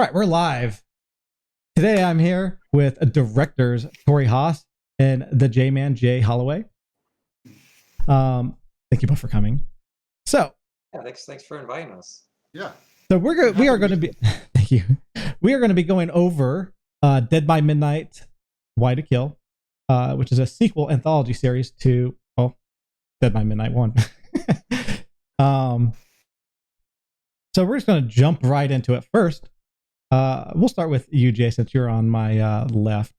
All right, we're live. Today I'm here with directors Torey Haas and the J-Man, Jay Holloway. Thank you both for coming. So, yeah, thanks for inviting us. Yeah. So we are going to be thank you. We are going to be going over Dead by Midnight, Y2Kill, which is a sequel anthology series to Dead by Midnight 1. So we're just going to jump right into it first. We'll start with you, Jay, since you're on my left,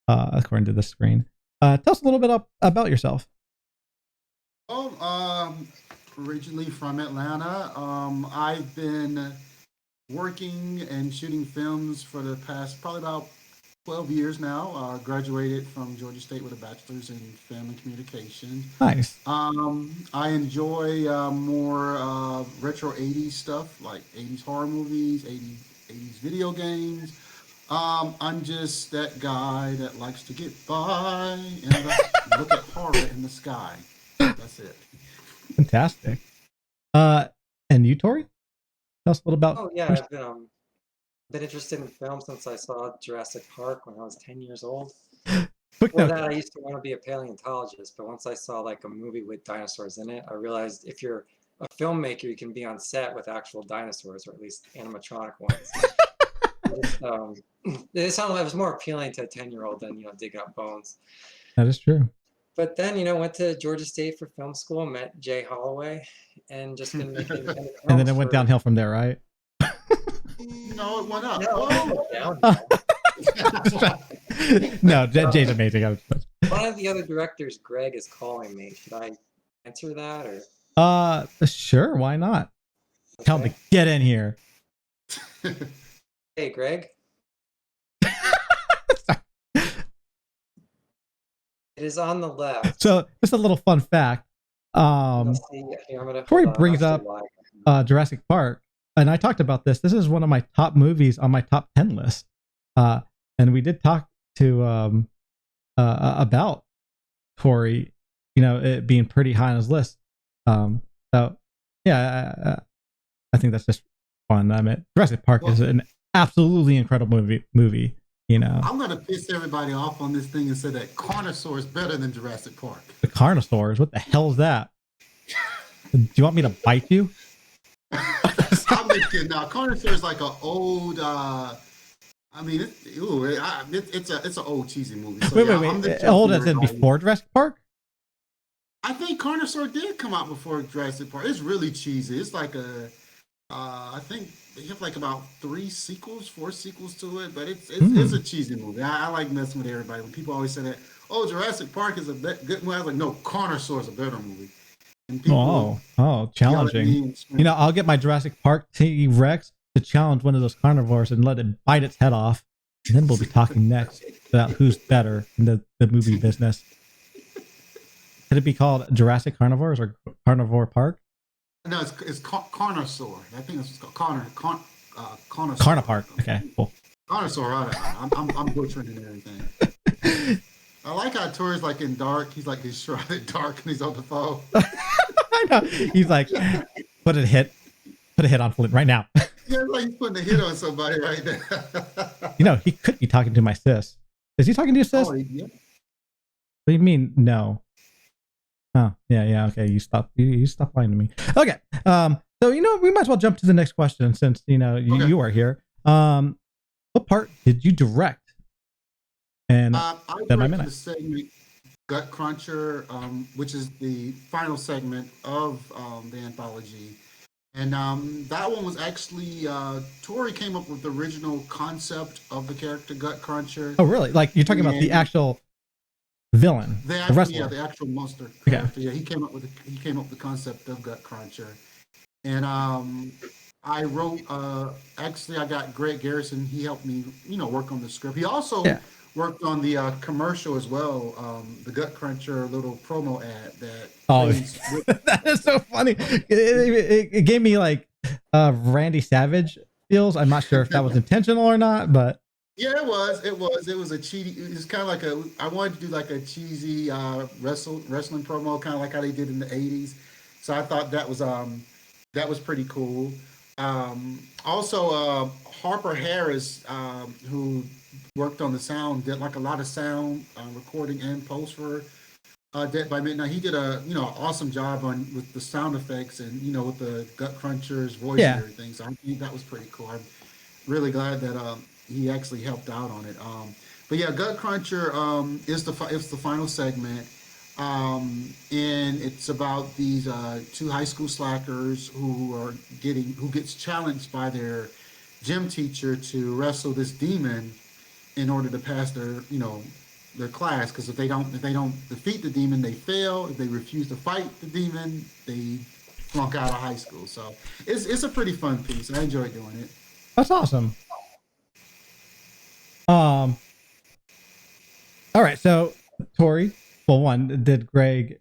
according to the screen. Tell us a little bit about yourself. Originally from Atlanta. I've been working and shooting films for the past probably about 12 years now. Graduated from Georgia State with a bachelor's in film and communication. Nice. I enjoy more retro 80s stuff, like 80s horror movies, 80s video games. I'm just that guy that likes to get by and look at horror in the sky. That's it. Fantastic. And you, Torey? Tell us a little about. Oh yeah, I've been interested in film since I saw Jurassic Park when I was 10 years old. Before that, I used to want to be a paleontologist, but once I saw like a movie with dinosaurs in it, I realized if you're a filmmaker, you can be on set with actual dinosaurs, or at least animatronic ones. It was more appealing to a 10-year-old than dig up bones. That is true. But then, went to Georgia State for film school, met Jay Holloway, and just been making and then it went downhill from there, right? No, it went up. No, Jay's amazing. One of the other directors, Greg, is calling me. Should I answer that or? Sure. Why not? Okay. Tell him to get in here. Hey, Greg. It is on the left. So, just a little fun fact. Torey brings up Jurassic Park, and I talked about this. This is one of my top movies on my top 10 list. And we did talk to about Torey, it being pretty high on his list. So yeah, I think that's just fun. I mean, Jurassic Park is an absolutely incredible movie. I'm gonna piss everybody off on this thing and say that Carnosaur is better than Jurassic Park. The Carnosaurs? What the hell is that? Do you want me to bite you? I'm just kidding. Now, Carnosaur is like an old. It's an old cheesy movie. So, wait. Old as in before Jurassic Park? I think Carnosaur did come out before Jurassic Park. It's really cheesy. It's like I think they have like about 4 sequels to it, but it's a cheesy movie. I like messing with everybody. When people always say that, Jurassic Park is a good movie, I was like, no, Carnosaur is a better movie. And people, challenging. I'll get my Jurassic Park T-Rex to challenge one of those carnivores and let it bite its head off, and then we'll be talking next about who's better in the movie business. Could it be called Jurassic Carnivores or Carnivore Park? No, it's Carnosaur. I think it's called Carnosaur. Carnopark. Okay, cool. Carnosaur. I'm butchering it and everything. I like how Torey's like in dark. He's like he's shrouded dark and he's on the phone. I know. He's like, put a hit on Flint right now. Yeah, like he's putting a hit on somebody right now. He could be talking to my sis. Is he talking to your sis? Oh, yeah. What do you mean no? Oh, yeah. Okay, you stop lying to me. Okay. So we might as well jump to the next question since you are here. What part did you direct? And I directed the segment Gutcruncher, which is the final segment of the anthology. And that one was actually Torey came up with the original concept of the character Gutcruncher. Oh, really? Like you're talking about the actual villain, the wrestler. Yeah, the actual monster character. Okay. Yeah, he came up with the concept of Gutcruncher. And I wrote actually I got Greg Garrison. He helped me, work on the script. He also worked on the commercial as well, the Gutcruncher little promo ad that. That is so funny. It gave me like Randy Savage feels. I'm not sure if that was intentional or not, but yeah, it was a cheesy. It was kind of like I wanted to do like a cheesy wrestling promo, kind of like how they did in the '80s. So I thought that was pretty cool. Also, Harper Harris, who worked on the sound, did like a lot of sound recording and post for Dead by Midnight. He did a awesome job on with the sound effects and with the Gutcruncher's voice and Yeah. everything. So I think that was pretty cool. I'm really glad that he actually helped out on it. But yeah, Gutcruncher is the final segment. And it's about these two high school slackers who gets challenged by their gym teacher to wrestle this demon in order to pass their class. Because if they don't defeat the demon, they fail. If they refuse to fight the demon, they flunk out of high school. So it's a pretty fun piece. I enjoyed doing it. That's awesome. All right, so Torey. Well, one, did Greg?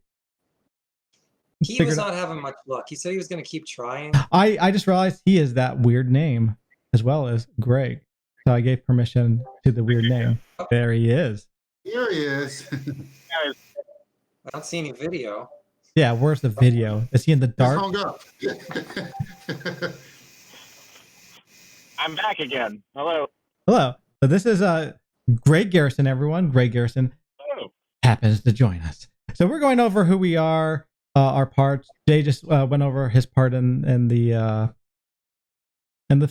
He was not having much luck. He said he was going to keep trying. I just realized he is that weird name as well as Greg. So I gave permission to the weird name. There he is. Here he is. I don't see any video. Yeah, where's the video? Is he in the dark? Hung up. I'm back again. Hello. Hello. So this is Greg Garrison, everyone. Greg Garrison happens to join us. So we're going over who we are, our parts. Jay just went over his part in the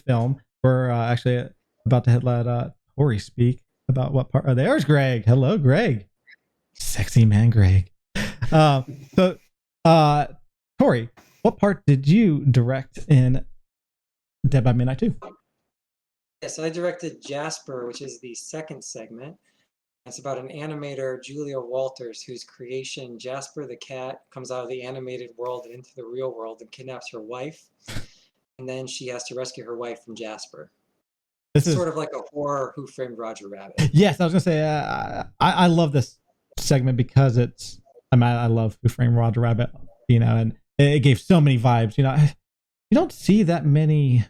film. We're actually about to let Torey speak about what part. There's Greg. Hello, Greg. Sexy man, Greg. So, Torey, what part did you direct in Dead by Midnight 2? Yes, I directed Jasper, which is the second segment. It's about an animator, Julia Walters, whose creation, Jasper the cat, comes out of the animated world and into the real world and kidnaps her wife. And then she has to rescue her wife from Jasper. This is sort of like a horror Who Framed Roger Rabbit. Yes, I was going to say, I love this segment because I love Who Framed Roger Rabbit, and it gave so many vibes. You don't see that many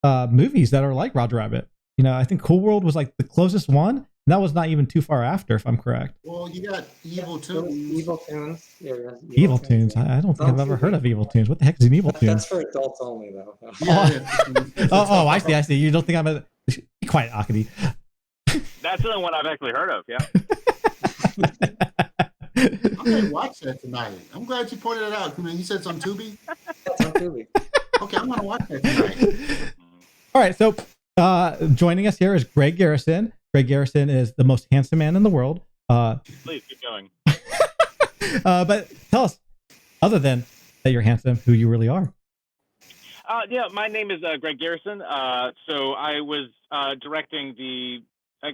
movies that are like Roger Rabbit. I think Cool World was like the closest one. And that was not even too far after, if I'm correct. Well, you got Evil Tunes. Evil Tunes. Yeah, Evil Tunes. I don't think I've ever heard of Evil Tunes. What the heck is an Evil Tunes? That's for adults only, though. Oh, I see. You don't think I'm a... Be quiet, Akadi. That's the only one I've actually heard of, yeah. I'm going to watch that tonight. I'm glad you pointed it out. You said it's on Tubi? It's on Tubi. Okay, I'm going to watch that tonight. All right, so joining us here is Greg Garrison. Greg Garrison is the most handsome man in the world. Please keep going. But tell us, other than that you're handsome, who you really are. Yeah, my name is Greg Garrison. So I was directing the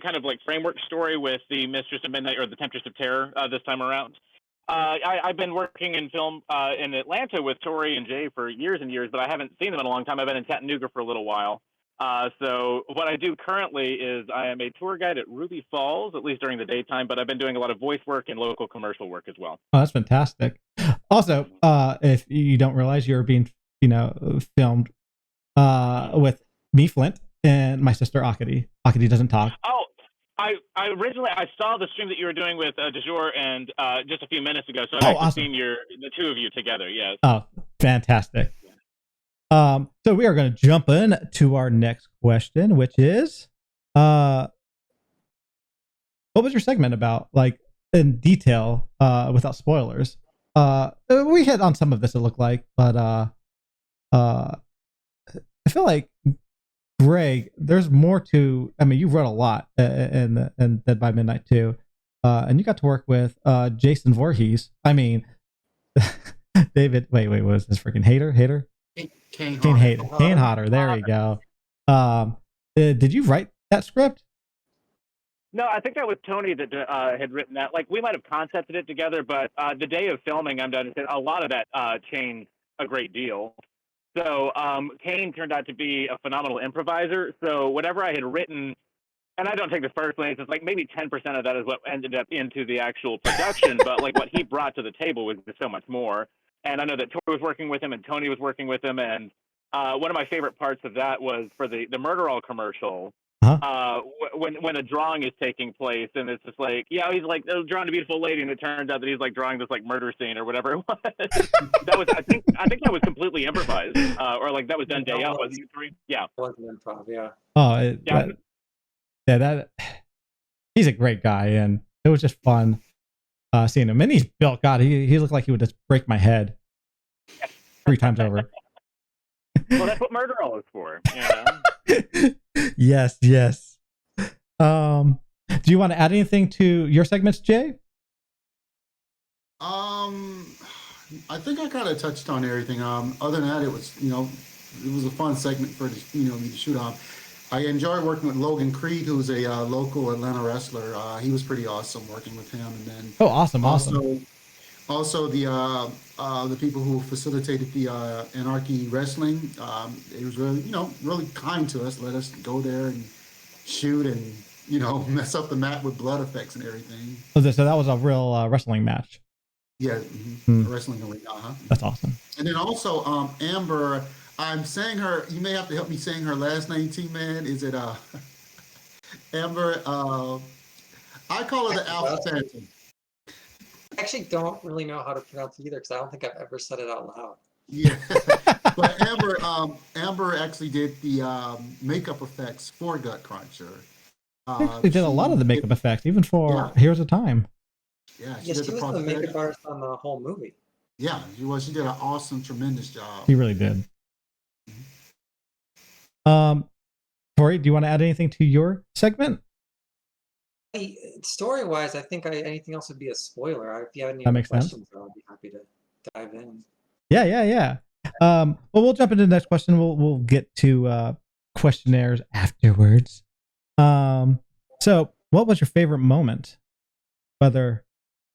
kind of like framework story with the Mistress of Midnight or the Temptress of Terror this time around. I've been working in film in Atlanta with Torey and Jay for years and years, but I haven't seen them in a long time. I've been in Chattanooga for a little while. So what I do currently is I am a tour guide at Ruby Falls, at least during the daytime, but I've been doing a lot of voice work and local commercial work as well. Oh, that's fantastic. Also, if you don't realize, you're being, filmed with me, Flint, and my sister, Akadi. Akadi doesn't talk. Oh, I originally saw the stream that you were doing with De Jour and just a few minutes ago, so I've awesome. seen the two of you together, yes. Oh, fantastic. So we are going to jump in to our next question, which is, what was your segment about, like in detail, without spoilers? We hit on some of this, it looked like, but I feel like Greg, there's more to. I mean, you've read a lot in Dead by Midnight 2, and you got to work with Jason Voorhees. I mean, David. Wait, what was this freaking Hater? Kane Hodder. There you go. Did you write that script? No, I think that was Tony that had written that. Like, we might have concepted it together, but the day of filming, I'm done. A lot of that changed a great deal. So Kane turned out to be a phenomenal improviser. So whatever I had written, and I don't take this personally, it's just like maybe 10% of that is what ended up into the actual production. But like what he brought to the table was just so much more. And I know that Torey was working with him and Tony was working with him. And one of my favorite parts of that was for the Murder All commercial. when a drawing is taking place, and it's just like, he's like drawing a beautiful lady, and it turns out that he's like drawing this like murder scene or whatever it was. That was I think that was completely improvised, or like that was done day out. Was it you three? Yeah, it wasn't improv. Yeah. Oh, that he's a great guy, and it was just fun seeing him. And he's built. God, he looked like he would just break my head 3 times over. Well, that's what murder all is for. Yes. Do you want to add anything to your segments, Jay? I think I kind of touched on everything. Other than that, it was a fun segment for me to shoot on. I enjoyed working with Logan Creed, who's a local Atlanta wrestler. He was pretty awesome working with him. And then awesome. Also the people who facilitated the Anarchy Wrestling. It was really really kind to us. Let us go there and shoot and mess up the mat with blood effects and everything. So that was a real wrestling match. Yeah, a wrestling arena. That's awesome. And then also Amber. I'm saying her. You may have to help me saying her last name, T-Man. Is it Amber? I call her the Alpha Phantom. I actually don't really know how to pronounce it either because I don't think I've ever said it out loud. Yeah, but Amber actually did the makeup effects for Gutcruncher. She did a lot of the makeup effects, even for Here's a Time. Yeah, she was the makeup artist on the whole movie. Yeah, she was. She did an awesome, tremendous job. She really did. Torey, do you want to add anything to your segment? Story-wise, I think anything else would be a spoiler. If you have any questions, I would be happy to dive in. Yeah. Well, we'll jump into the next question. We'll get to questionnaires afterwards. So, what was your favorite moment, whether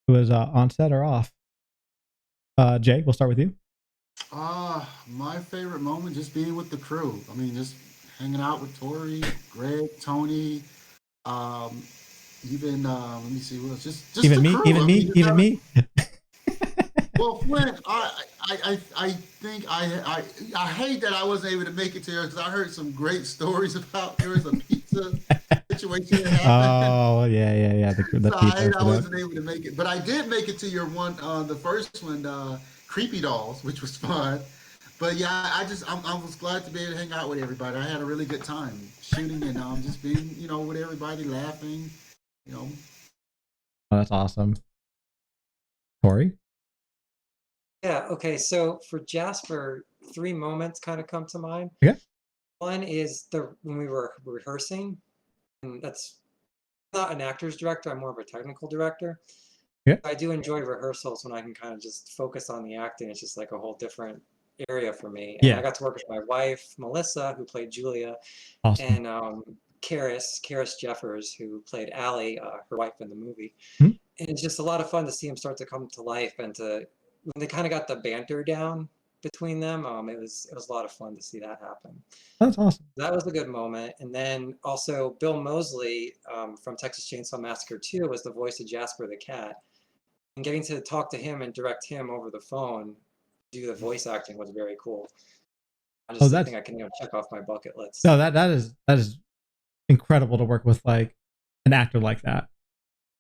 it was on set or off? Jay, we'll start with you. My favorite moment, just being with the crew. I mean, just hanging out with Torey, Greg, Tony, even let me see what else. Just even the me, crew. even me. Well, Flint, I think I hate that I wasn't able to make it to yours because I heard some great stories about there was a pizza situation that happened. Oh yeah. The pizza. I wasn't able to make it, but I did make it to your one, the first one, Creepy Dolls, which was fun. But yeah, I was glad to be able to hang out with everybody. I had a really good time shooting and just being, with everybody, laughing, Oh, that's awesome. Torey? Yeah, okay. So for Jasper, 3 moments kind of come to mind. Yeah. One is when we were rehearsing, and that's not an actor's director, I'm more of a technical director. Yeah. I do enjoy rehearsals when I can kind of just focus on the acting. It's just like a whole different area for me. And I got to work with my wife, Melissa, who played Julia, awesome. And Karis Jeffers, who played Allie, her wife in the movie. Mm-hmm. And it's just a lot of fun to see them start to come to life and when they kind of got the banter down between them, it was a lot of fun to see that happen. That's awesome. That was a good moment. And then also Bill Moseley from Texas Chainsaw Massacre 2 was the voice of Jasper the cat. And getting to talk to him and direct him over the phone, do the voice acting was very cool. I just think I can check off my bucket list. No, that is incredible to work with like an actor like that.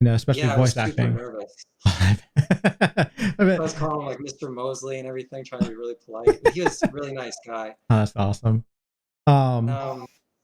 Especially voice acting. Nervous. I was calling him like Mr. Mosley and everything, trying to be really polite. He was a really nice guy. Oh, that's awesome.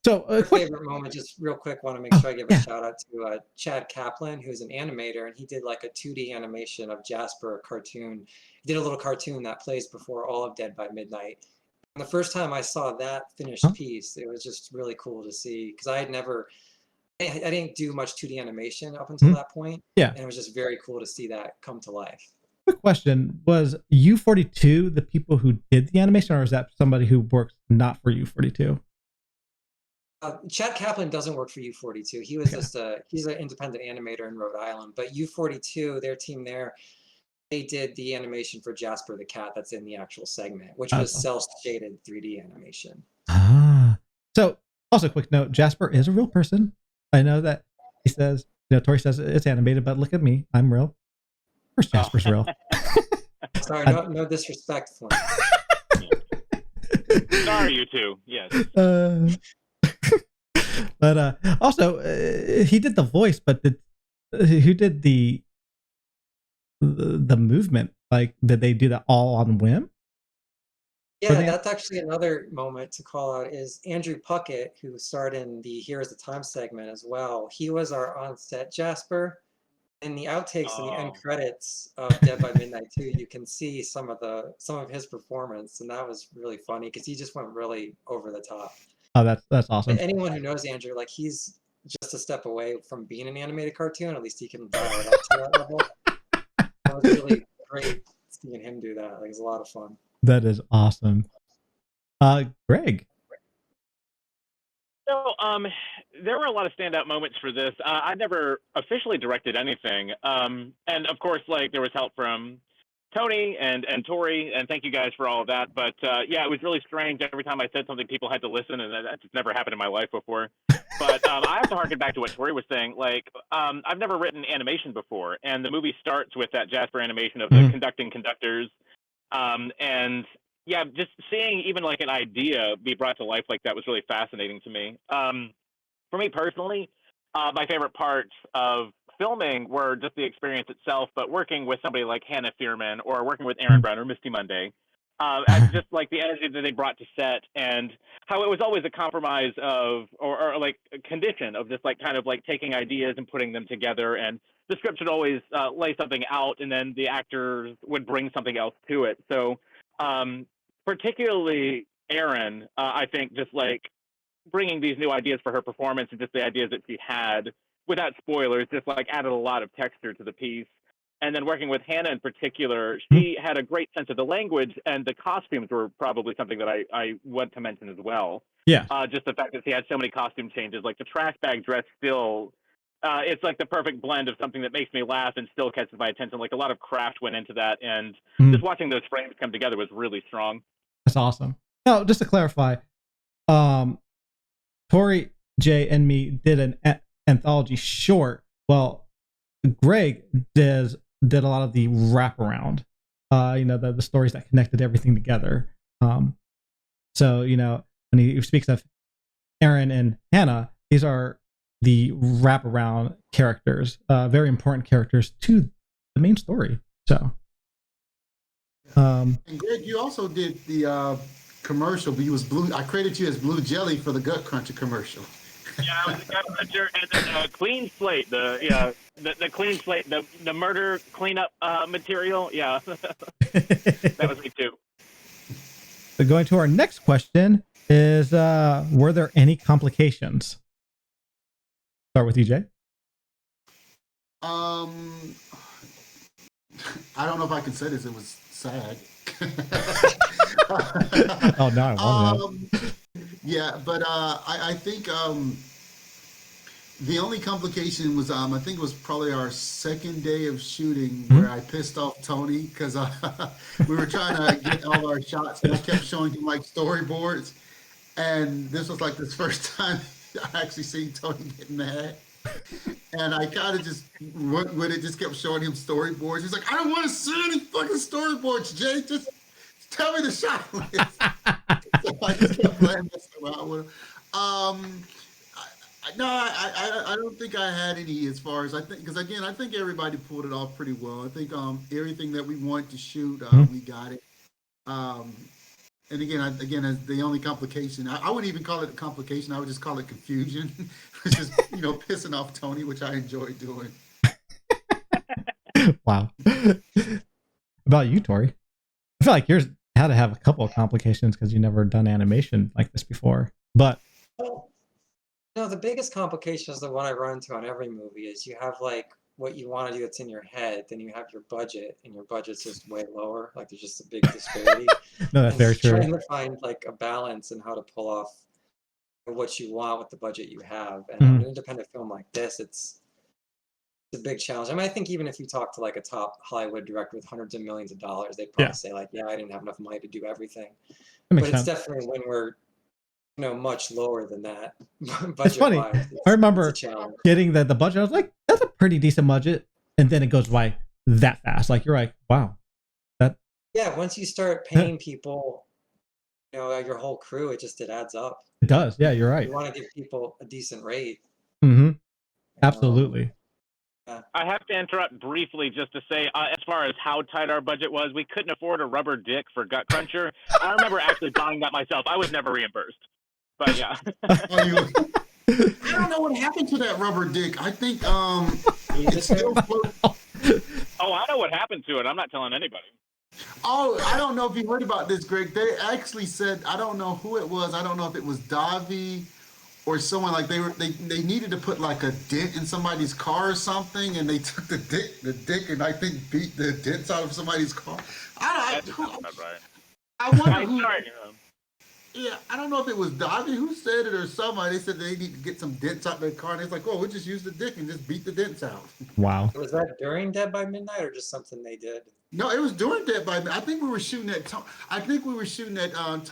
So favorite moment, just real quick, want to make sure I give a shout out to Chad Kaplan, who's an animator, and he did like a 2D animation of Jasper, a cartoon. He did a little cartoon that plays before all of Dead by Midnight. And the first time I saw that finished piece, it was just really cool to see because I didn't do much 2D animation up until that point. Yeah. And it was just very cool to see that come to life. Quick question. Was U42 the people who did the animation, or is that somebody who works not for U42? Chad Kaplan doesn't work for U42. He was he's an independent animator in Rhode Island. But U42, their team there, they did the animation for Jasper the cat that's in the actual segment, which was cel-shaded 3D animation. So, also quick note, Jasper is a real person. I know that he says, Torey says it's animated, but look at me. I'm real. Of course Jasper's real. Sorry, no disrespect, Flint. Sorry, you two. Yes. But also, he did the voice, but who did the movement? Like, did they do that all on whim? Yeah, that's actually another moment to call out is Andrew Puckett, who starred in the Here's the Time segment as well. He was our on-set Jasper. In the outtakes and the end credits of Dead by Midnight 2, you can see some of his performance, and that was really funny because he just went really over the top. Oh, that's awesome. And anyone who knows Andrew, like, he's just a step away from being an animated cartoon. At least he can dial it up to that level. That was really great seeing him do that. Like, it was a lot of fun. That is awesome. Greg. So, there were a lot of standout moments for this. I never officially directed anything. And of course, like, there was help from Tony and Torey, and thank you guys for all of that. But yeah, it was really strange. Every time I said something, people had to listen, and that just never happened in my life before. But I have to harken back to what Torey was saying. Like, I've never written animation before, and the movie starts with that Jasper animation of the conducting conductors. And yeah, just seeing even like an idea be brought to life like that was really fascinating to me. For me personally, my favorite parts of filming were just the experience itself, but working with somebody like Hannah Fearman or working with Aaron Brown or Misty Monday, and just like the energy that they brought to set and how it was always a compromise of, or like a condition of just like kind of like taking ideas and putting them together, and the script should always lay something out and then the actors would bring something else to it. So particularly Aaron, I think just like bringing these new ideas for her performance and just the ideas that she had without spoilers, just like added a lot of texture to the piece. And then working with Hannah in particular, she had a great sense of the language, and the costumes were probably something that I want to mention as well. Yeah. Just the fact that she had so many costume changes, like the trash bag dress still, it's like the perfect blend of something that makes me laugh and still catches my attention. Like a lot of craft went into that, and just watching those frames come together was really strong. That's awesome. Now, just to clarify, Torey, Jay, and me did an anthology short. Well, Greg did a lot of the wraparound, the stories that connected everything together. So, when he speaks of Aaron and Hannah, these are the wraparound characters, very important characters to the main story. So, and Greg, you also did the commercial, but you was blue. I credited you as Blue Jelly for the Gutcruncher commercial. Yeah, I was the Gutcruncher and the clean slate, the clean slate, the murder cleanup material. Yeah, that was me too. So going to our next question is, were there any complications? Start with you, Jay. I don't know if I can say this. It was sad. Oh no, I want to know. Yeah, but I think the only complication was I think it was probably our second day of shooting where I pissed off Tony because we were trying to get all our shots and I kept showing him like storyboards, and this was like the first time I actually seen Tony get mad, and I kind of just went with it, just kept showing him storyboards. He's like, I don't want to see any fucking storyboards, Jay. Just tell me the shot list. So I just kept playing this around with him. I don't think I had any as far as I think, because again, I think everybody pulled it off pretty well. I think everything that we wanted to shoot, we got it. And again, as the only complication, I wouldn't even call it a complication. I would just call it confusion, which is pissing off Tony, which I enjoy doing. Wow. About you, Torey? I feel like yours had to have a couple of complications because you never done animation like this before. But no, the biggest complication is the one I run into on every movie is you have like what you want to do that's in your head, then you have your budget, and your budget's just way lower. Like there's just a big disparity. No, that's very true. Trying to find like a balance and how to pull off what you want with the budget you have. And an independent film like this, it's a big challenge. I mean, I think even if you talk to like a top Hollywood director with hundreds of millions of dollars, they'd probably say like, yeah, I didn't have enough money to do everything. But it's definitely when we're much lower than that. It's funny. I remember getting the budget. I was like, that's a pretty decent budget. And then it goes by that fast. Like, you're like, wow. Yeah, once you start paying people, your whole crew, it adds up. It does. Yeah, you're right. You want to give people a decent rate. Mm-hmm. Absolutely. I have to interrupt briefly just to say, as far as how tight our budget was, we couldn't afford a rubber dick for Gutcruncher. I remember actually buying that myself. I was never reimbursed. But yeah. I don't know what happened to that rubber dick. I think it's still Oh, I know what happened to it. I'm not telling anybody. Oh, I don't know if you heard about this, Greg. They actually said, I don't know who it was. I don't know if it was Davi or someone, like they needed to put like a dent in somebody's car or something, and they took the dick and I think beat the dents out of somebody's car. I wonder who. Yeah, I don't know if it was Davi who said it or somebody. They said they need to get some dents out of their car, and it's like, oh, we'll just use the dick and just beat the dents out. Wow. Was that during Dead by Midnight or just something they did? No, it was during Dead by Midnight. I think we were shooting at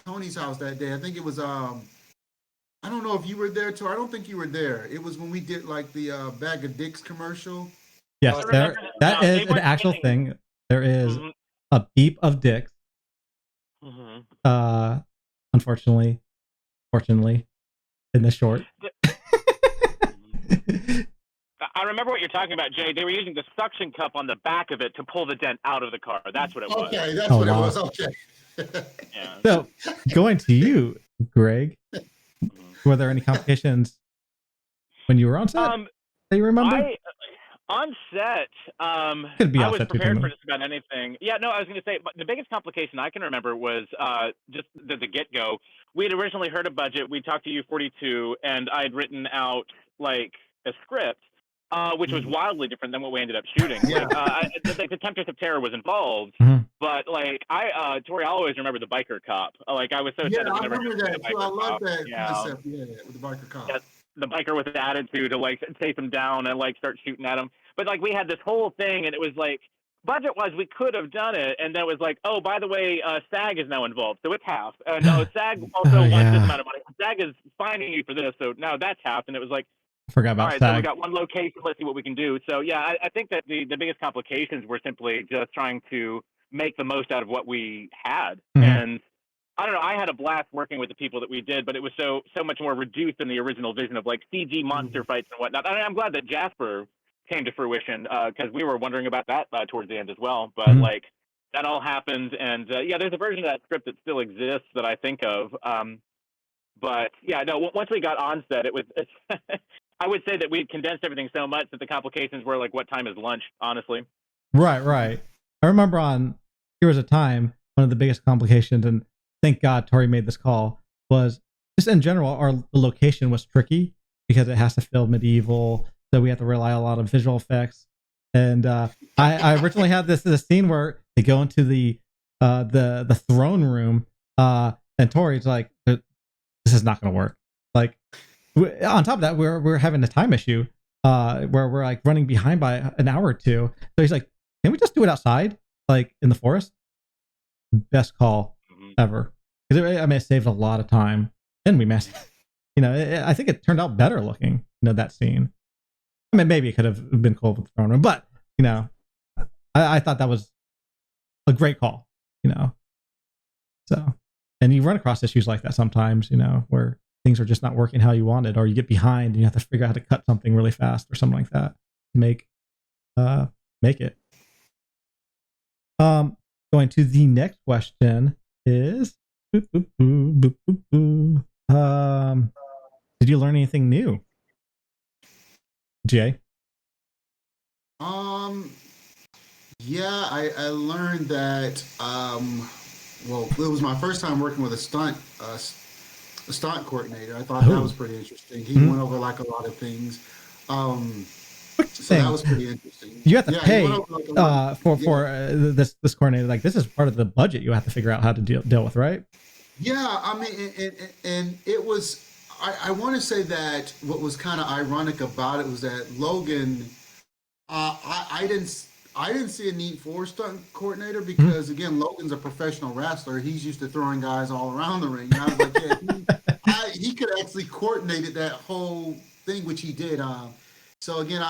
Tony's house that day. I think it was I don't know if you were there too. I don't think you were there. It was when we did like the Bag of Dicks commercial. Yes, that is an actual thing. There is a beep of dicks. Unfortunately, fortunately, in the short. I remember what you're talking about, Jay. They were using the suction cup on the back of it to pull the dent out of the car. That's what it was. Okay, that's what it was. Okay. Yeah. So, going to you, Greg, were there any complications when you were on set that you remember? On set, I was prepared for just about anything. Yeah, no, I was going to say, but the biggest complication I can remember was just the get-go. We had originally heard a budget. We talked to U42, and I had written out like a script, which was wildly different than what we ended up shooting. Yeah. Like the Temptress of Terror was involved, but like Torey, I'll always remember the biker cop. Like I was so sad. I remember that too. I love that concept. Yeah, with the biker cop. Yeah, the biker with the attitude to like chase him down and like start shooting at him. But like we had this whole thing, and it was like budget-wise we could have done it, and then it was like, oh, by the way, SAG is now involved, so it's half. And SAG also wants this amount of money. SAG is fining you for this, so now that's half. And it was like, I forgot about all right, SAG. so we got one location. Let's see what we can do. So yeah, I think that the biggest complications were simply just trying to make the most out of what we had. And I don't know, I had a blast working with the people that we did, but it was so much more reduced than the original vision of like CG monster fights and whatnot. I mean, I'm glad that Jasper came to fruition because we were wondering about that towards the end as well. But like that all happened, and yeah, there's a version of that script that still exists that I think of. But yeah, no, once we got on set, it was. I would say that we condensed everything so much that the complications were like, what time is lunch? Honestly. Right. I remember Here Was a Time, one of the biggest complications, and thank God Torey made this call, was just in general, the location was tricky because it has to feel medieval. So we have to rely a lot on visual effects. And I originally had this scene where they go into the throne room, and Torey's like, this is not going to work. Like, on top of that, we're having a time issue where we're like running behind by an hour or two. So he's like, can we just do it outside, like in the forest? Best call ever. Because it saved a lot of time, and we messed. I think it turned out better looking. That scene. I mean, maybe it could have been cool with the throne room, but I thought that was a great call. So, and you run across issues like that sometimes. Where things are just not working how you wanted, or you get behind and you have to figure out how to cut something really fast or something like that to make it. Going to the next question is, did you learn anything new, Jay? Yeah, I learned that well, it was my first time working with a stunt coordinator. I thought that was pretty interesting. He went over like a lot of things. So that was pretty interesting. You have to pay for this coordinator. Like, this is part of the budget you have to figure out how to deal with, right? Yeah, I mean, and it was. I want to say that what was kind of ironic about it was that Logan, I didn't see a need for a stunt coordinator because again, Logan's a professional wrestler. He's used to throwing guys all around the ring. And I was like, yeah, he could actually coordinated that whole thing, which he did. So again,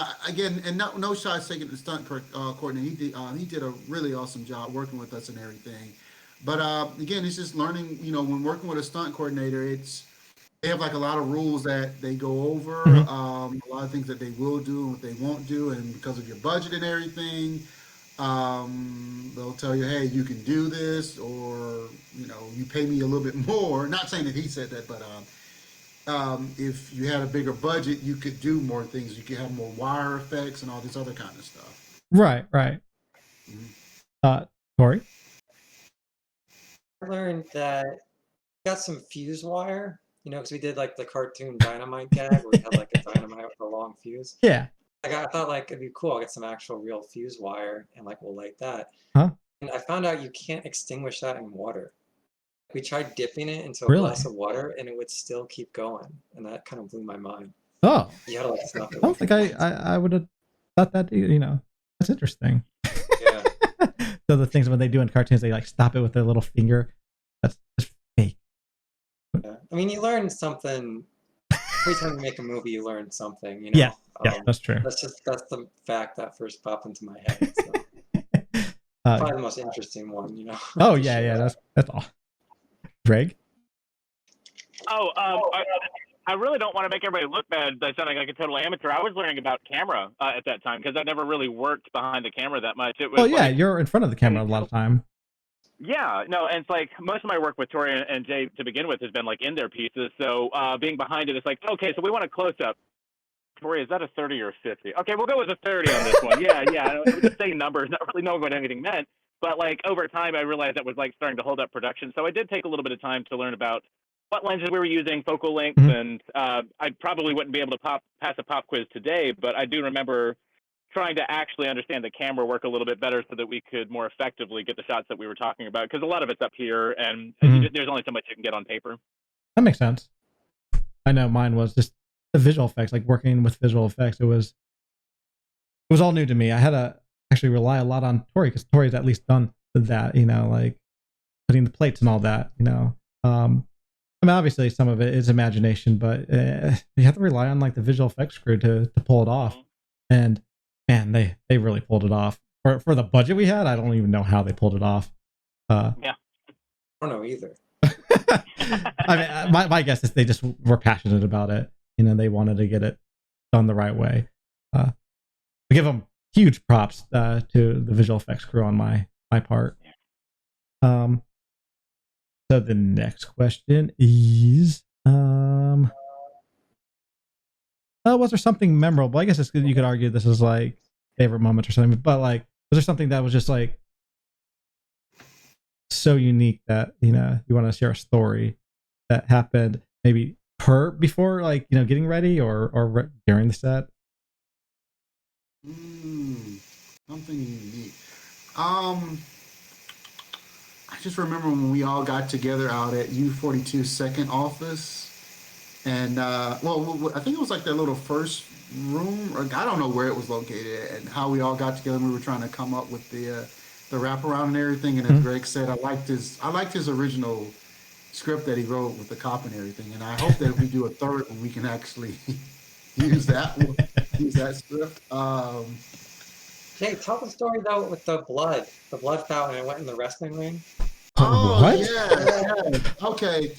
and no shots taken at the stunt coordinator. He did a really awesome job working with us and everything. But again, it's just learning. When working with a stunt coordinator, they have like a lot of rules that they go over, a lot of things that they will do and what they won't do, and because of your budget and everything, they'll tell you, hey, you can do this, or you pay me a little bit more. Not saying that he said that, but if you had a bigger budget, you could do more things. You could have more wire effects and all this other kind of stuff. Right. Torey? I learned that got some fuse wire, because we did like the cartoon dynamite gag where we had like a dynamite with a long fuse. Yeah. I thought like it'd be cool. I'll get some actual real fuse wire and like we'll light that. Huh? And I found out you can't extinguish that in water. We tried dipping it into a Really? glass of water and it would still keep going. And that kind of blew my mind. Oh. You had to like snuff it. I don't think I would have thought that, that's interesting. Yeah. So the things when they do in cartoons, they like stop it with their little finger. That's fake. Yeah. I mean, you learn something. Every time you make a movie, you learn something, Yeah, that's true. That's the fact that first popped into my head. So. Probably the most interesting one, Oh yeah, that's all. Greg? Oh, I really don't want to make everybody look bad by sounding like a total amateur. I was learning about camera at that time because I never really worked behind the camera that much. It was you're in front of the camera a lot of time. Yeah, no, and it's like most of my work with Torey and Jay to begin with has been like in their pieces. So being behind it, it's like, okay, so we want a close up. Torey, is that a 30 or a 50? Okay, we'll go with a 30 on this one. Yeah. I was just saying numbers, not really knowing what anything meant. But like over time, I realized that was like starting to hold up production. So I did take a little bit of time to learn about what lenses we were using, focal lengths, and I probably wouldn't be able to pass a pop quiz today, but I do remember trying to actually understand the camera work a little bit better so that we could more effectively get the shots that we were talking about, because a lot of it's up here, and there's only so much you can get on paper. That makes sense. I know mine was just the visual effects, like working with visual effects. It was all new to me. I had to actually rely a lot on Torey, because Torey's at least done that, like putting the plates and all that, I mean, obviously some of it is imagination, but you have to rely on like the visual effects crew to pull it off. And man, they really pulled it off for the budget we had. I don't even know how they pulled it off. I don't know either. I mean, my guess is they just were passionate about it. They wanted to get it done the right way. I give them huge props to the visual effects crew on my part. So the next question is, was there something memorable? I guess you could argue this is like favorite moments or something, but like, was there something that was just like so unique that, you want to share a story that happened maybe before like, getting ready or during the set? Something unique. I just remember when we all got together out at U42's second office, and I think it was like their little first room, or I don't know where it was located, and how we all got together and we were trying to come up with the wraparound and everything. And as Greg said, I liked his original script that he wrote with the cop and everything, and I hope that if we do a third one, we can actually use that script. Hey, tell the story though with the blood fountain. It went in the wrestling ring. Oh, what? Yeah. Okay.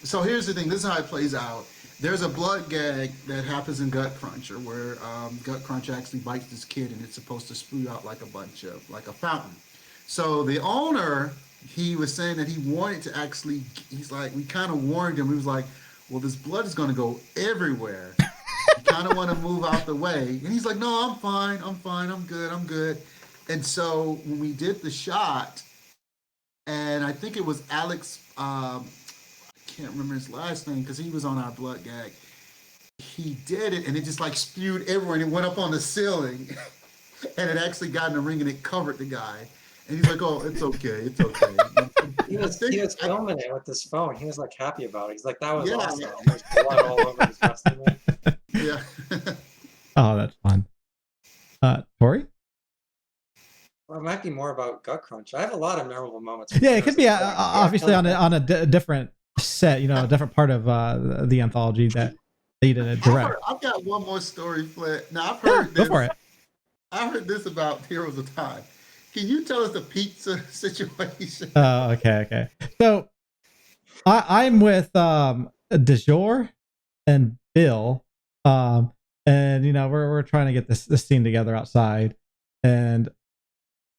So here's the thing. This is how it plays out. There's a blood gag that happens in Gutcruncher where Gutcruncher actually bites this kid, and it's supposed to spew out like a fountain. So the owner, he was saying that he wanted to actually, he's like, we kind of warned him. He was like, well, this blood is going to go everywhere. You kind of want to move out the way. And he's like, no, I'm fine, I'm good. And so when we did the shot, and I think it was Alex, I can't remember his last name because he was on our blood gag. He did it, and it just like spewed everywhere, and it went up on the ceiling. And it actually got in the ring, and it covered the guy. And he's like, oh, it's okay. He was filming it with his phone. He was like happy about it. He's like, that was awesome. There's blood all over his wrestling ring. Yeah. Oh, that's fun. Torey? Well, it might be more about Gutcruncher. I have a lot of memorable moments. Yeah, it could be obviously on a different set, a different part of the anthology that you didn't direct. I've got one more story, Flint. Now, I've heard this. Go for it. I heard this about Heroes of Time. Can you tell us the pizza situation? Oh, okay. So I'm with DeJour and Bill, and we're trying to get this scene together outside, and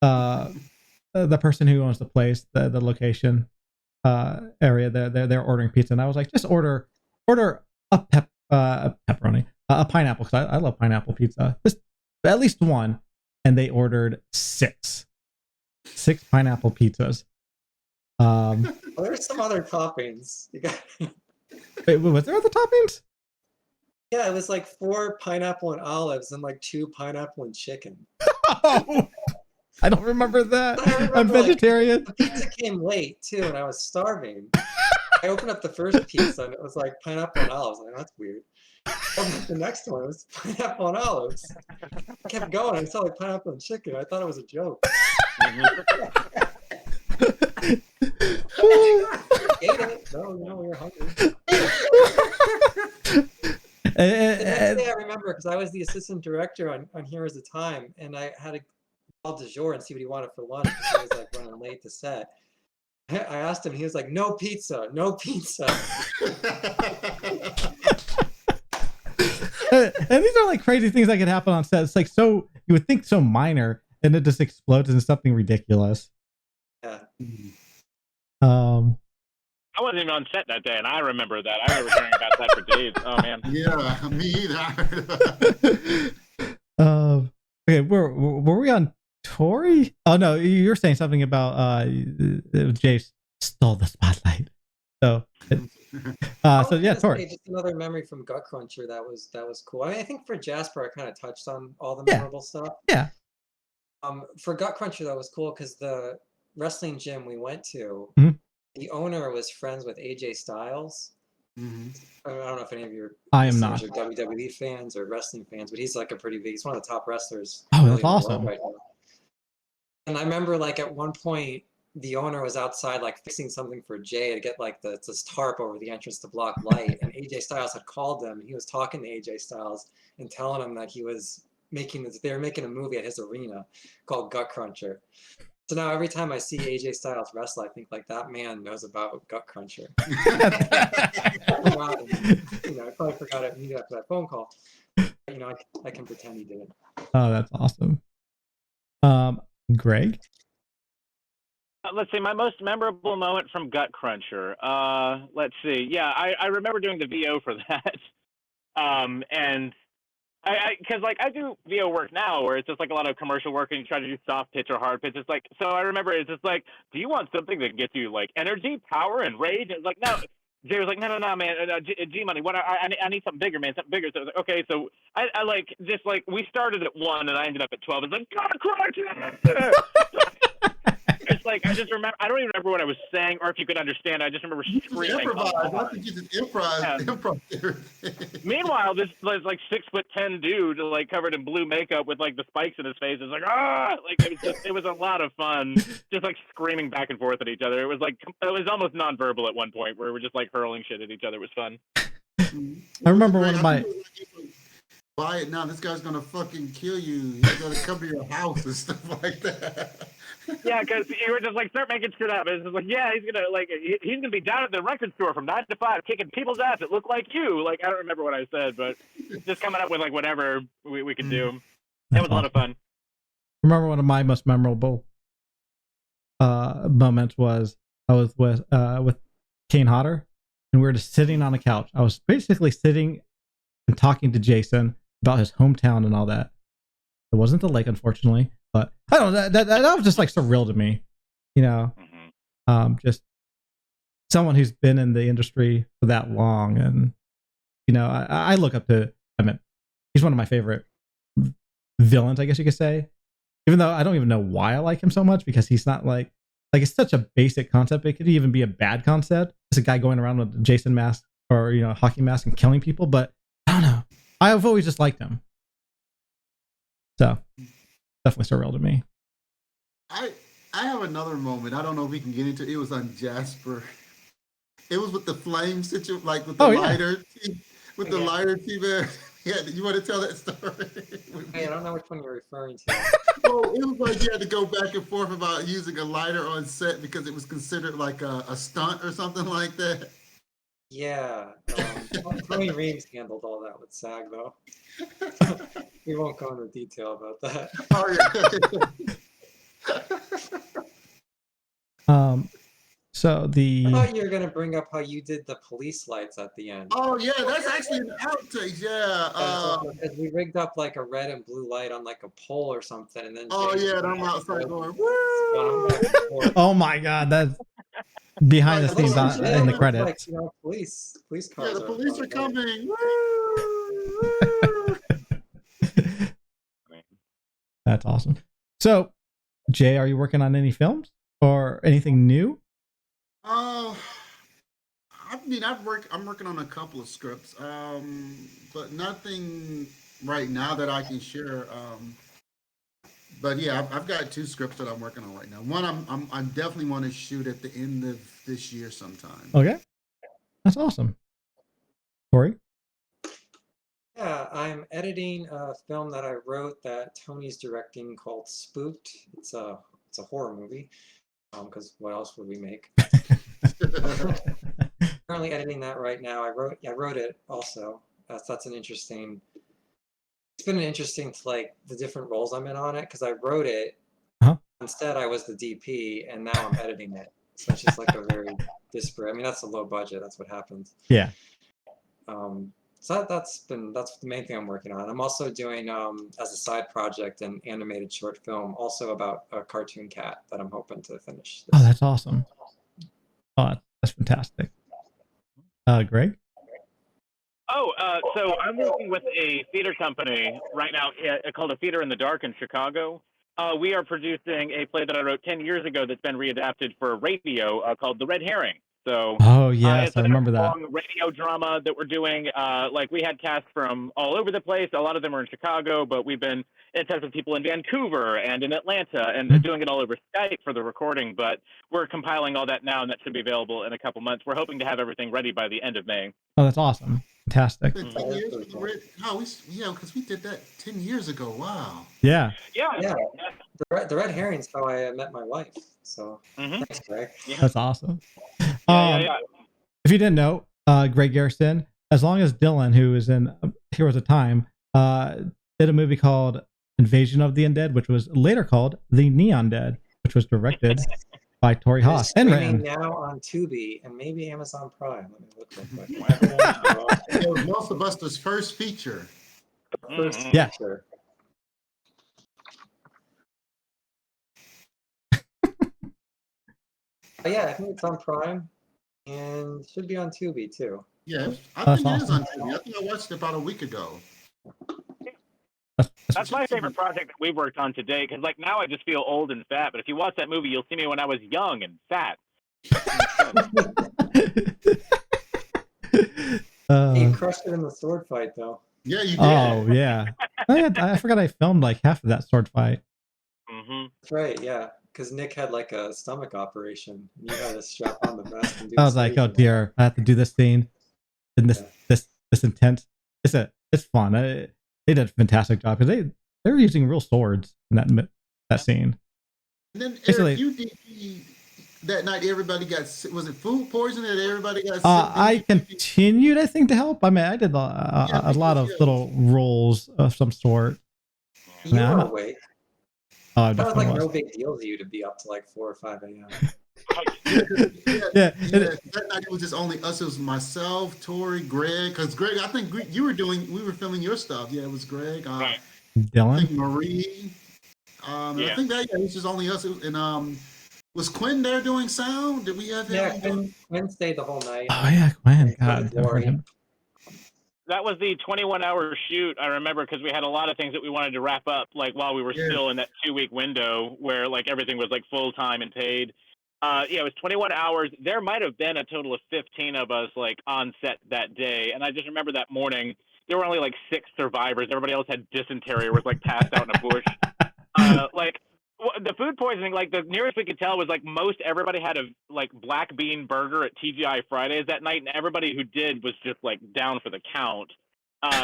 the person who owns the place, the location area, they're ordering pizza, and I was like, just order a pepperoni, a pineapple, because I love pineapple pizza, just at least one, and they ordered six pineapple pizzas. There's some other toppings. Wait, was there other toppings? Yeah, it was like 4 pineapple and olives and like 2 pineapple and chicken. Oh, I don't remember that. I'm vegetarian. Like, the pizza came late too, and I was starving. I opened up the first pizza and it was like pineapple and olives. I'm like, that's weird. The next one was pineapple and olives. I kept going. I saw like pineapple and chicken. I thought it was a joke. Ate it. No, we were hungry. The next day I remember, because I was the assistant director on Here Is the Time, and I had to call DeJour and see what he wanted for lunch, because he was like running late to set. I asked him, he was like, no pizza. And these are like crazy things that can happen on set. It's like, so you would think so minor, and it just explodes into something ridiculous. Yeah. I wasn't even on set that day, and I remember that. I remember hearing about that for days. Oh man. Yeah, me either. Okay, were we on Torey? Oh no, you're saying something about Jay stole the spotlight. So yeah, Torey. Just another memory from Gutcruncher that was cool. I think for Jasper, I kind of touched on all the memorable stuff. Yeah. For Gutcruncher, that was cool because the wrestling gym we went to, the owner was friends with AJ Styles. I don't know if any of your not are WWE fans or wrestling fans, but he's like he's one of the top wrestlers. Oh, that's awesome. Right now. And I remember like at one point the owner was outside like fixing something for Jay to get like this tarp over the entrance to block light, and AJ Styles had called them. He was talking to AJ Styles and telling him that they were making a movie at his arena called Gutcruncher. So now every time I see AJ Styles wrestle, I think like that man knows about Gutcruncher. I probably forgot it immediately after that phone call. But, I can pretend he didn't. Oh, that's awesome. Greg? Let's see, my most memorable moment from Gutcruncher. Let's see. Yeah, I remember doing the VO for that. And because I do VO work now where it's just like a lot of commercial work and you try to do soft pitch or hard pitch. It's like, so I remember it's just like, do you want something that gets you like energy, power, and rage? It's like, no. Jay was like, no, man, G Money. What I need something bigger, man, something bigger. So I was like, okay, so I like just like we started at 1 and I ended up at 12. It's like, Gutcruncher. It's like I just remember. I don't even remember what I was saying, or if you could understand. I just remember screaming. I think you just improv. Meanwhile, this like 6'10" dude, like covered in blue makeup with like the spikes in his face, is like like it was a lot of fun, just like screaming back and forth at each other. It was almost nonverbal at one point, where we're just like hurling shit at each other. It was fun. I remember one of my. Buy it now. This guy's gonna fucking kill you. He's gonna come to your house and stuff like that. Yeah, because you were just like, start making shit up. It's just like, yeah, he's gonna be down at the record store from 9 to 5, kicking people's ass that look like you. Like, I don't remember what I said, but just coming up with like whatever we could do. That was a lot of fun. I remember one of my most memorable moments was I was with Kane Hodder, and we were just sitting on a couch. I was basically sitting and talking to Jason about his hometown and all that. It wasn't the lake, unfortunately, but I don't know. That was just like surreal to me, just someone who's been in the industry for that long, and I look up to. I mean, he's one of my favorite villains, I guess you could say. Even though I don't even know why I like him so much, because he's not like it's such a basic concept. It could even be a bad concept. It's a guy going around with a Jason mask or hockey mask and killing people, but I don't know. I've always just liked him. So, definitely surreal to me. I have another moment. I don't know if we can get into it. It was on Jasper. It was with the flame situation, like with the lighter. With the lighter team. Yeah, you want to tell that story? Hey, I don't know which one you're referring to. Well, it was like you had to go back and forth about using a lighter on set because it was considered like a stunt or something like that. Yeah, Tony Reeves handled all that with SAG, though. We won't go into detail about that. Oh, yeah. So I thought you were going to bring up how you did the police lights at the end. Oh yeah, that's actually an outtake. Yeah. Because we rigged up like a red and blue light on like a pole or something, and then Oh James yeah, went I'm outside going. going back and forth. oh my god, that's behind the Like, scenes listen, in the It's credits. like, police Yeah, cars. the police are coming. That's awesome. So, Jay, are you working on any films or anything new? I mean, I'm working on a couple of scripts, but nothing right now that I can share. But yeah, I've got 2 scripts that I'm working on right now. One, I definitely want to shoot at the end of this year sometime. Okay, that's awesome. Torey? Yeah, I'm editing a film that I wrote that Tony's directing called Spooked. It's a horror movie, because what else would we make? Currently editing that right now. I wrote it also. That's an interesting. It's been interesting to like the different roles I'm in on it because I wrote it. Instead, I was the DP, and now I'm editing it. So it's just like a very disparate. I mean, that's a low budget. That's what happens. Yeah. So that's the main thing I'm working on. I'm also doing as a side project an animated short film, also about a cartoon cat that I'm hoping to finish. Oh, that's awesome. Oh, that's fantastic. Greg? Oh, so I'm working with a theater company right now called A Theater in the Dark in Chicago. We are producing a play that I wrote 10 years ago that's been readapted for radio called The Red Herring. So, oh yes, it's I remember that. long radio drama that we're doing. Like we had cast from all over the place. A lot of them are in Chicago, but we've been in touch with people in Vancouver and in Atlanta and doing it all over Skype for the recording. But we're compiling all that now, and that should be available in a couple months. We're hoping to have everything ready by the end of May. Oh, that's awesome. Fantastic. 10 years for the red. Yeah, because we did that 10 years ago. Wow. Yeah. Yeah. The Red Herring's how I met my wife. So thanks, Greg. Yeah. That's awesome. Yeah. If you didn't know, Greg Garrison, as long as Dylan, who is in Heroes of Time, did a movie called Invasion of the Undead, which was later called The Neon Dead, which was directed by Torey Haas and written now on Tubi and maybe Amazon Prime. Let me look real quick. It was most of us' first feature. Yeah. Feature. Yeah, I think it's on Prime and should be on Tubi too. Yeah, I think it is on Tubi. I think I watched it about a week ago. That's my favorite project that we've worked on today, because like now I just feel old and fat, but if you watch that movie, you'll see me when I was young and fat. He crushed it in the sword fight, though. Yeah, you did. Oh, yeah. I forgot I filmed like half of that sword fight. That's right, yeah. Because Nick had like a stomach operation. And you had to strap on the vest and do I was like, oh dear, I have to do this scene. And this intense. It's fun. They did a fantastic job because they were using real swords in that scene. And then Eric, you did that night. Everybody got, was it food poisoning that everybody got sick? I continued, I think, to help. I mean, I did a lot of little roles of some sort. You were awake. Oh, that was like no big deal to you to be up to like 4 or 5 a.m. Yeah. That night it was just only us. It was myself, Torey, Greg. Because Greg, I think we were filming your stuff. Yeah, it was Greg. Dylan. I think Marie. I think that it was just only us. And was Quinn there doing sound? Did we have him? Yeah, Quinn stayed the whole night. Oh yeah, Quinn. God, that was the 21-hour shoot, I remember, because we had a lot of things that we wanted to wrap up, like while we were still in that 2-week window where like everything was like full-time and paid. It was 21 hours. There might have been a total of 15 of us like on set that day. And I just remember that morning, there were only like 6 survivors. Everybody else had dysentery or was like passed out in a bush. The food poisoning, like the nearest we could tell was like most everybody had a like black bean burger at TGI Fridays that night, and everybody who did was just like down for the count.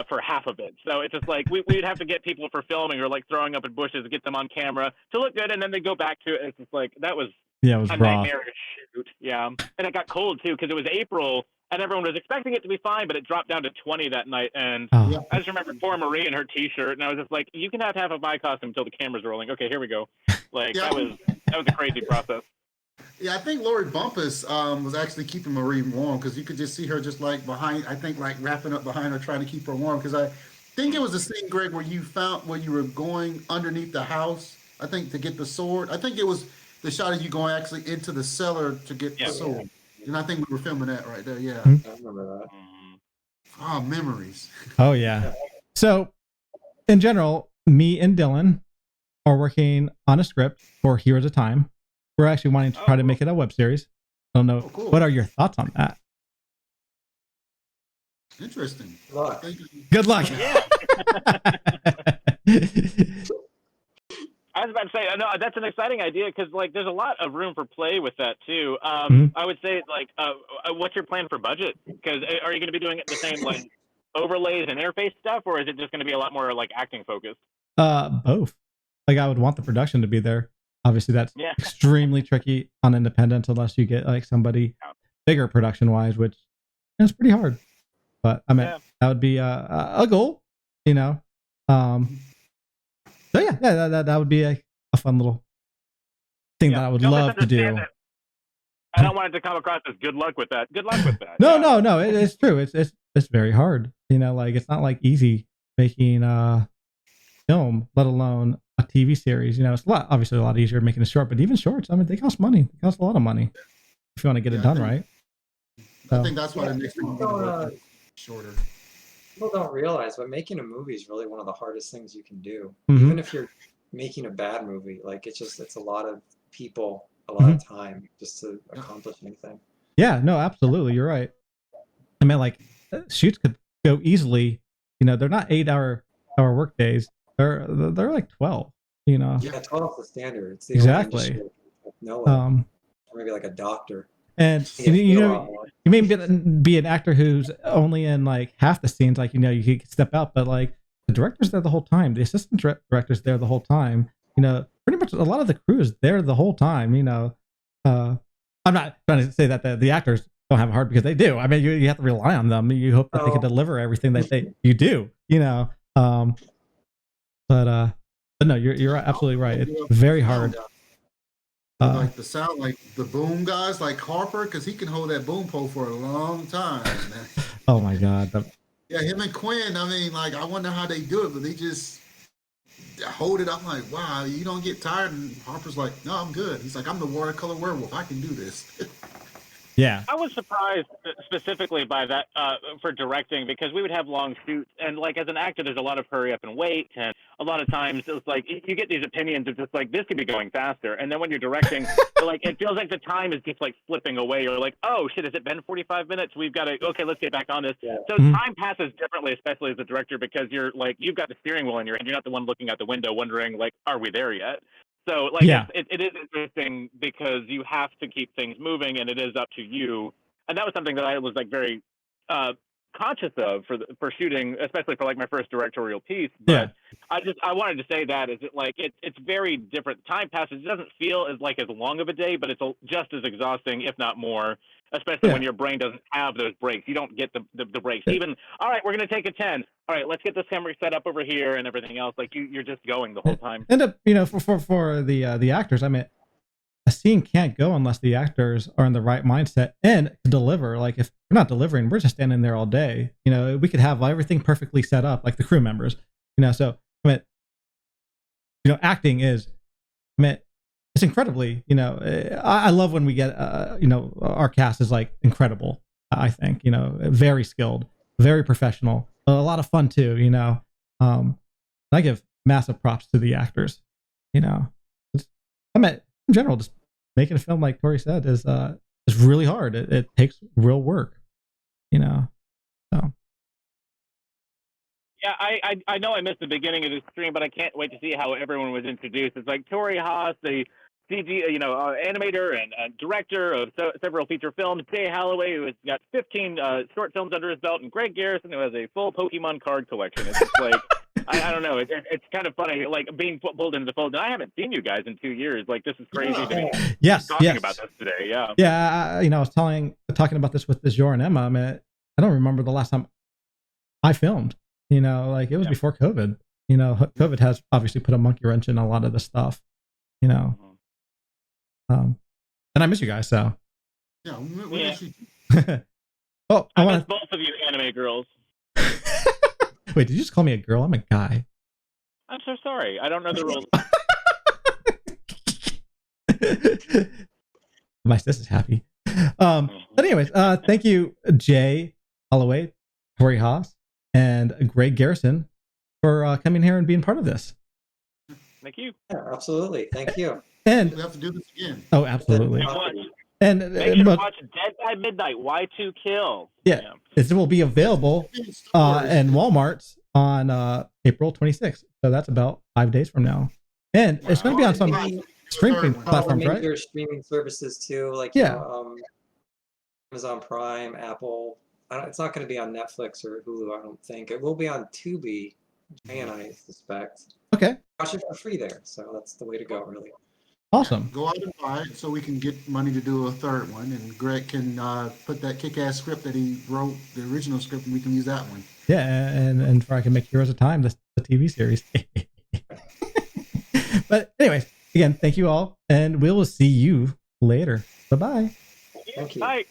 for half of it. So it's just like we'd have to get people for filming or like throwing up in bushes, get them on camera to look good, and then they go back to it. It's just like that was it was a raw. nightmarish shoot. Yeah, and it got cold too because it was April. And everyone was expecting it to be fine, but it dropped down to 20 that night. And I just remember poor Marie in her T-shirt, and I was just like, "You can have half of my costume until the camera's rolling." Okay, here we go. Like that was a crazy process. Yeah, I think Lori Bumpus was actually keeping Marie warm because you could just see her just like behind. I think like wrapping up behind her, trying to keep her warm. Because I think it was the scene, Greg, where you were going underneath the house. I think to get the sword. I think it was the shot of you going actually into the cellar to get the sword. And I think we were filming that right there. Yeah. I remember that. Oh, memories. Oh, yeah. So, in general, me and Dylan are working on a script for Heroes of Time. We're actually wanting to try to make it a web series. I don't know. Cool. What are your thoughts on that? Interesting. Good luck. Yeah. I was about to say, no, that's an exciting idea because, like, there's a lot of room for play with that too. I would say, like, what's your plan for budget? Because are you going to be doing it the same, like, overlays and interface stuff, or is it just going to be a lot more like acting focused? Both. Like, I would want the production to be there. Obviously, that's extremely tricky on independent unless you get like somebody bigger production wise, which is pretty hard. But I mean, that would be a goal, you know. So that would be a fun little thing that I would love to do. I don't want it to come across as good luck with that. Good luck with that. No. It's true. It's very hard. You know, like it's not like easy making film, let alone a TV series. You know, it's obviously a lot easier making a short, but even shorts, I mean, they cost money. They cost a lot of money if you want to get it done right. I think that's why the next one shorter. People don't realize, but making a movie is really one of the hardest things you can do. Even if you're making a bad movie, like it's a lot of people, a lot of time just to accomplish anything. Yeah, no, absolutely, you're right. I mean, like shoots could go easily. You know, they're not 8-hour work days. They're like 12. You know. Yeah, 12 is the standard. It's the exactly. No, maybe like a doctor. And you know, you may be an actor who's only in like half the scenes. Like, you know, you could step out, but like the director's there the whole time. The assistant director's there the whole time. You know, pretty much a lot of the crew is there the whole time. You know, I'm not trying to say that the actors don't have a heart, because they do. I mean, you have to rely on them. You hope that they can deliver everything that you do. You know, but no, you're absolutely right. It's very hard. Like the sound, like the boom guys, like Harper, because he can hold that boom pole for a long time. Man. Oh my God. Yeah, him and Quinn. I mean, like, I wonder how they do it, but they just hold it. I'm like, wow, you don't get tired. And Harper's like, no, I'm good. He's like, I'm the watercolor werewolf. I can do this. Yeah. I was surprised specifically by that for directing, because we would have long shoots, and like as an actor, there's a lot of hurry up and wait, and a lot of times it's like you get these opinions of just like this could be going faster, and then when you're directing, like it feels like the time is just like slipping away. You're like, oh shit, has it been 45 minutes? We've got to let's get back on this. Yeah. So time passes differently, especially as a director, because you're like you've got the steering wheel in your hand. You're not the one looking out the window wondering like, are we there yet? So, like, it is interesting because you have to keep things moving, and it is up to you. And that was something that I was like very conscious of for shooting, especially for like my first directorial piece. But I wanted to say that is it like it's very different. Time passes. It doesn't feel as long of a day, but it's just as exhausting, if not more. Especially when your brain doesn't have those breaks. You don't get the breaks. Even, all right, we're going to take a 10. All right, let's get this camera set up over here and everything else. Like, you're just going the whole time. And, you know, for the actors, I mean, a scene can't go unless the actors are in the right mindset and deliver. Like, if we're not delivering, we're just standing there all day. You know, we could have everything perfectly set up, like the crew members. You know, so, I mean, you know, acting is, I mean, it's incredibly, you know, I love when we get, you know, our cast is like incredible. I think, you know, very skilled, very professional, a lot of fun too, you know. I give massive props to the actors, you know. I mean, in general, just making a film, like Torey said, is really hard. It takes real work, you know. So. Yeah, I know I missed the beginning of the stream, but I can't wait to see how everyone was introduced. It's like Torey Haas, the CG, animator and director of several feature films. Jay Holloway, who has got 15 short films under his belt, and Greg Garrison, who has a full Pokemon card collection. It's just like, I don't know. It's kind of funny, like being pulled into the fold. And I haven't seen you guys in 2 years. Like, this is crazy to me. Yes, talking about this today. Yeah. Yeah. I was talking about this with Jor and Emma. I mean, I don't remember the last time I filmed. Like it was before COVID. COVID has obviously put a monkey wrench in a lot of the stuff. And I miss you guys. So. Yeah. We miss you. Oh, I miss both of you anime girls. Wait, did you just call me a girl? I'm a guy. I'm so sorry. I don't know the rules. My sis is happy. But anyways, thank you, Jay Holloway, Torey Haas, and Greg Garrison for coming here and being part of this. Thank you. Yeah, absolutely. Thank you. And We have to do this again. Oh, absolutely. And make sure to watch Dead by Midnight, Y2Kill. Yeah. It will be available in Walmart on April 26th. So that's about 5 days from now. And it's going to be on some streaming platforms, right? Major streaming services too, like Amazon Prime, Apple. It's not going to be on Netflix or Hulu, I don't think. It will be on Tubi, and I suspect. Okay. Watch it for free there. So that's the way to go, really. Awesome. Go out and buy it so we can get money to do a third one, and Greg can put that kick-ass script that he wrote, the original script, and we can use that one. Yeah, and I can make Heroes of Time, the TV series. But anyways, again, thank you all, and we will see you later. Bye-bye. Thank you. Bye.